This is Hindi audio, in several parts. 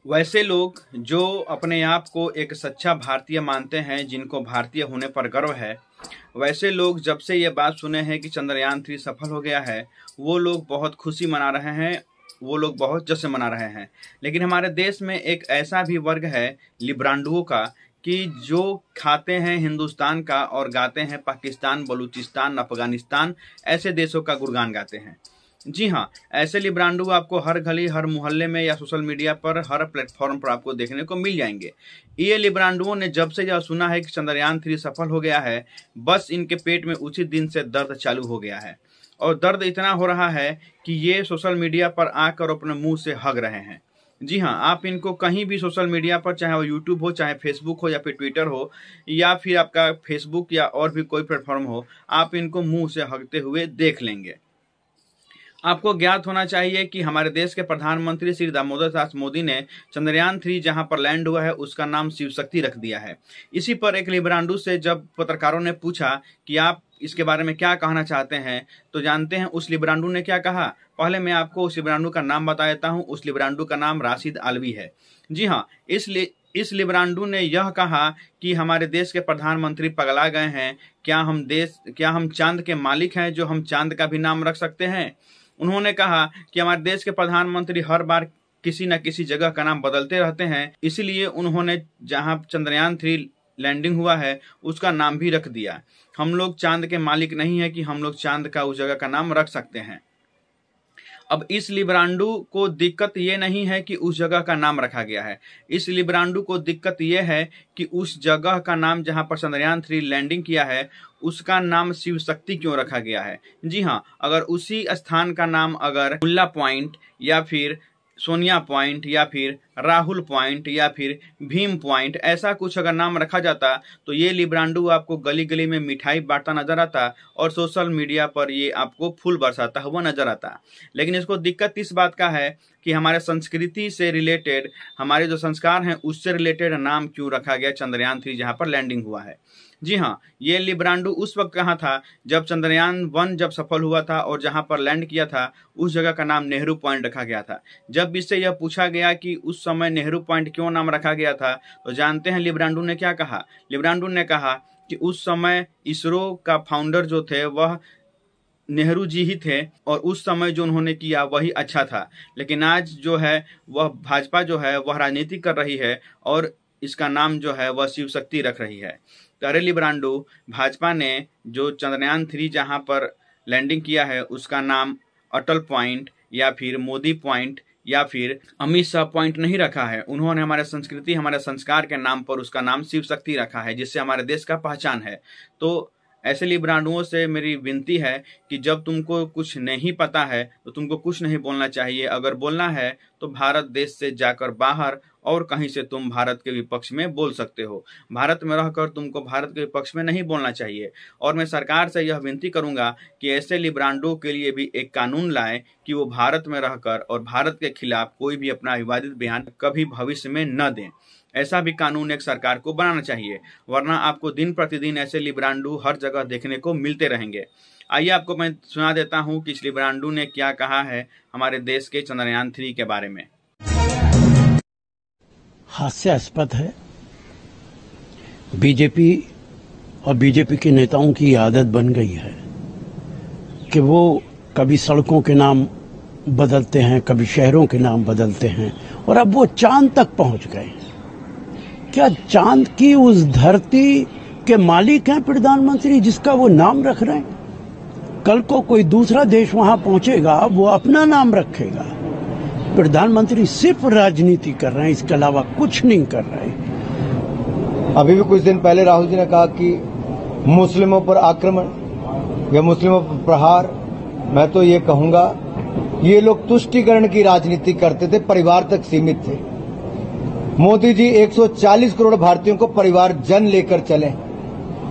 वैसे लोग जो अपने आप को एक सच्चा भारतीय मानते हैं, जिनको भारतीय होने पर गर्व है, वैसे लोग जब से ये बात सुने हैं कि चंद्रयान-3 सफल हो गया है, वो लोग बहुत खुशी मना रहे हैं, वो लोग बहुत जश्न मना रहे हैं। लेकिन हमारे देश में एक ऐसा भी वर्ग है लिब्रांडुओं का कि जो खाते हैं हिंदुस्तान का और गाते हैं पाकिस्तान, बलूचिस्तान, अफगानिस्तान ऐसे देशों का गुणगान गाते हैं। जी हाँ, ऐसे लिब्रांडू आपको हर गली, हर मोहल्ले में या सोशल मीडिया पर, हर प्लेटफॉर्म पर आपको देखने को मिल जाएंगे। ये लिब्रांडुओं ने जब से यह सुना है कि चंद्रयान-3 सफल हो गया है, बस इनके पेट में उसी दिन से दर्द चालू हो गया है। और दर्द इतना हो रहा है कि ये सोशल मीडिया पर आकर अपने मुंह से हग रहे हैं। जी हाँ, आप इनको कहीं भी सोशल मीडिया पर, चाहे वो यूट्यूब हो, चाहे फेसबुक हो या फिर ट्विटर हो, या फिर आपका फेसबुक या और भी कोई प्लेटफॉर्म हो, आप इनको मुंह से हगते हुए देख लेंगे। आपको ज्ञात होना चाहिए कि हमारे देश के प्रधानमंत्री श्री दामोदर दास मोदी ने चंद्रयान-3 जहां पर लैंड हुआ है उसका नाम शिव शक्ति रख दिया है। इसी पर एक लिब्रांडू से जब पत्रकारों ने पूछा कि आप इसके बारे में क्या कहना चाहते हैं, तो जानते हैं उस लिब्रांडू ने क्या कहा? पहले मैं आपको उस लिब्रांडू का नाम बता देता हूं। उस लिब्रांडू का नाम राशिद आलवी है। जी हाँ, इस लिब्रांडू ने यह कहा कि हमारे देश के प्रधानमंत्री पगला गए हैं। क्या हम चांद के मालिक हैं जो हम चांद का भी नाम रख सकते हैं? उन्होंने कहा कि हमारे देश के प्रधानमंत्री हर बार किसी न किसी जगह का नाम बदलते रहते हैं, इसीलिए उन्होंने जहां चंद्रयान-3 लैंडिंग हुआ है उसका नाम भी रख दिया। हम लोग चांद के मालिक नहीं है कि हम लोग चांद का उस जगह का नाम रख सकते हैं। अब इस लिब्रांडू को दिक्कत ये नहीं है कि उस जगह का नाम रखा गया है। इस लिब्रांडू को दिक्कत ये है कि उस जगह का नाम जहां पर चंद्रयान-3 लैंडिंग किया है उसका नाम शिव शक्ति क्यों रखा गया है? जी हाँ, अगर उसी स्थान का नाम अगर मुल्ला पॉइंट या फिर सोनिया पॉइंट या फिर राहुल पॉइंट या फिर भीम पॉइंट ऐसा कुछ अगर नाम रखा जाता तो ये लिब्रांडू आपको गली गली में मिठाई बांटता नजर आता और सोशल मीडिया पर ये आपको फूल बरसाता हुआ नजर आता। लेकिन इसको दिक्कत इस बात का है कि हमारे संस्कृति से रिलेटेड, हमारे जो संस्कार हैं उससे रिलेटेड नाम क्यों रखा गया चंद्रयान-3 जहां पर लैंडिंग हुआ है। जी हाँ, ये लिब्रांडू उस वक्त कहाँ था जब चंद्रयान-1 जब सफल हुआ था और जहां पर लैंड किया था उस जगह का नाम नेहरू पॉइंट रखा गया था। जब इससे यह पूछा गया कि उस समय नेहरू पॉइंट क्यों नाम रखा गया था, तो जानते हैं लिब्रांडू ने क्या कहा? लिब्रांडू ने कहा कि उस समय इसरो का फाउंडर जो थे वह नेहरू जी ही थे और उस समय जो उन्होंने किया वही अच्छा था। लेकिन आज जो है वह भाजपा जो है वह राजनीति कर रही है और इसका नाम जो है वह शिव शक्ति रख रही है। अरे लिब्रांडू, भाजपा ने जो चंद्रयान-3 जहां पर लैंडिंग किया है उसका नाम अटल पॉइंट या फिर मोदी पॉइंट या फिर अमित शाह पॉइंट नहीं रखा है। उन्होंने हमारे संस्कृति, हमारे संस्कार के नाम पर उसका नाम शिव शक्ति रखा है, जिससे हमारे देश का पहचान है। तो ऐसे लिब्रांडुओं से मेरी विनती है कि जब तुमको कुछ नहीं पता है तो तुमको कुछ नहीं बोलना चाहिए। अगर बोलना है तो भारत देश से जाकर बाहर और कहीं से तुम भारत के विपक्ष में बोल सकते हो। भारत में रहकर तुमको भारत के विपक्ष में नहीं बोलना चाहिए। और मैं सरकार से यह विनती करूंगा कि ऐसे लिब्रांडुओं के लिए भी एक कानून लाए कि वो भारत में रहकर और भारत के खिलाफ कोई भी अपना विवादित बयान कभी भविष्य में न दें। ऐसा भी कानून एक सरकार को बनाना चाहिए, वरना आपको दिन प्रतिदिन ऐसे लिब्रांडू हर जगह देखने को मिलते रहेंगे। आइए आपको मैं सुना देता हूं कि इस लिब्रांडू ने क्या कहा है हमारे देश के चंद्रयान-3 के बारे में। हास्यास्पद है। बीजेपी और बीजेपी के नेताओं की आदत बन गई है कि वो कभी सड़कों के नाम बदलते हैं, कभी शहरों के नाम बदलते हैं और अब वो चांद तक पहुंच गए। क्या चांद की उस धरती के मालिक हैं प्रधानमंत्री जिसका वो नाम रख रहे हैं? कल को कोई दूसरा देश वहां पहुंचेगा, वो अपना नाम रखेगा। प्रधानमंत्री सिर्फ राजनीति कर रहे हैं, इसके अलावा कुछ नहीं कर रहे। अभी भी कुछ दिन पहले राहुल जी ने कहा कि मुस्लिमों पर आक्रमण या मुस्लिमों पर प्रहार। मैं तो ये कहूंगा ये लोग तुष्टीकरण की राजनीति करते थे, परिवार तक सीमित थे। मोदी जी 140 करोड़ भारतीयों को परिवार जन लेकर चले,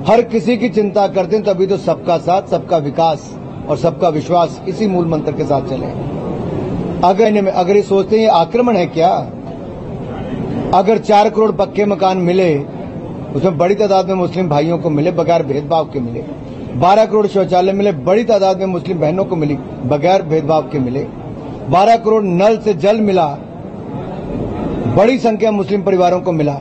हर किसी की चिंता करते हैं, तभी तो सबका साथ, सबका विकास और सबका विश्वास इसी मूल मंत्र के साथ चले। अगर ये सोचते हैं ये आक्रमण है क्या? अगर 4 करोड़ पक्के मकान मिले, उसमें बड़ी तादाद में मुस्लिम भाइयों को मिले बगैर भेदभाव के मिले, 12 करोड़ शौचालय मिले, बड़ी तादाद में मुस्लिम बहनों को मिली बगैर भेदभाव के मिले, 12 करोड़ नल से जल मिला, बड़ी संख्या मुस्लिम परिवारों को मिला।